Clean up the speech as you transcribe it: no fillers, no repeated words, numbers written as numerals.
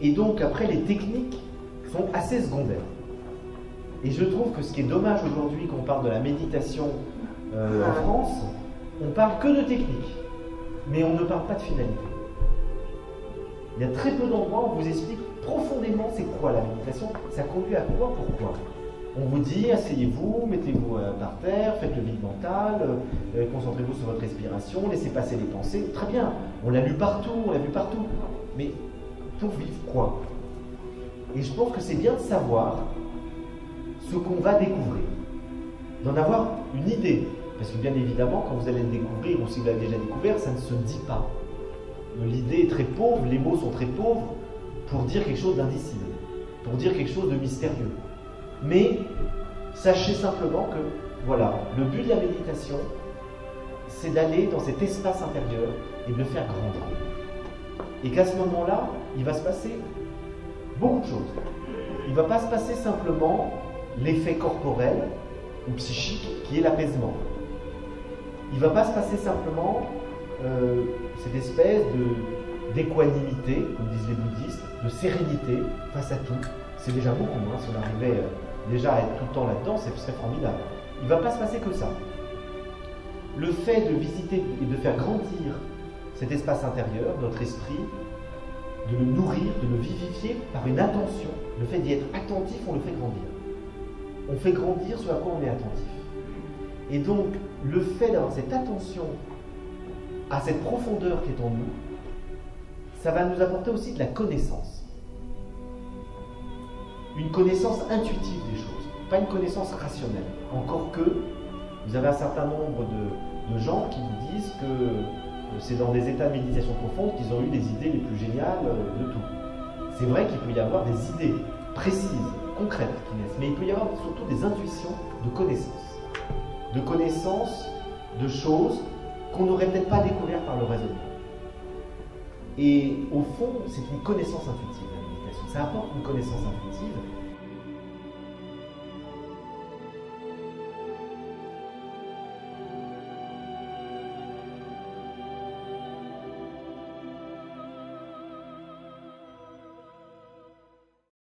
Et donc après, les techniques sont assez secondaires. Et je trouve que ce qui est dommage aujourd'hui quand on parle de la méditation en France, on parle que de technique, mais on ne parle pas de finalité. Il y a très peu d'endroits où on vous explique profondément c'est quoi la méditation, ça conduit à quoi, pourquoi. On vous dit, asseyez-vous, mettez-vous par terre, faites le vide mental, concentrez-vous sur votre respiration, laissez passer les pensées. Très bien, on l'a lu partout, Mais pour vivre quoi? Et je pense que c'est bien de savoir ce qu'on va découvrir, d'en avoir une idée. Parce que bien évidemment, quand vous allez le découvrir, ou si vous l'avez déjà découvert, ça ne se dit pas. L'idée est très pauvre, les mots sont très pauvres pour dire quelque chose d'indicible, pour dire quelque chose de mystérieux. Mais sachez simplement que, voilà, le but de la méditation, c'est d'aller dans cet espace intérieur et de le faire grandir. Et qu'à ce moment-là, il va se passer beaucoup de choses. Il ne va pas se passer simplement l'effet corporel ou psychique qui est l'apaisement. Il ne va pas se passer simplement cette espèce d'équanimité, comme disent les bouddhistes, de sérénité face à tout. C'est déjà beaucoup, hein, si on arrivait déjà à être tout le temps là-dedans, ce serait formidable. Il ne va pas se passer que ça. Le fait de visiter et de faire grandir cet espace intérieur, notre esprit, de le nourrir, de le vivifier par une attention, le fait d'y être attentif, on le fait grandir. On fait grandir ce à quoi on est attentif. Et donc, le fait d'avoir cette attention à cette profondeur qui est en nous, ça va nous apporter aussi de la connaissance. Une connaissance intuitive des choses, pas une connaissance rationnelle. Encore que, vous avez un certain nombre de gens qui vous disent que c'est dans des états de méditation profonde qu'ils ont eu les idées les plus géniales de tout. C'est vrai qu'il peut y avoir des idées précises, concrètes qui naissent, mais il peut y avoir surtout des intuitions de connaissances de choses qu'on n'aurait peut-être pas découvertes par le raisonnement. Et au fond, c'est une connaissance intuitive, la méditation. Ça apporte une connaissance intuitive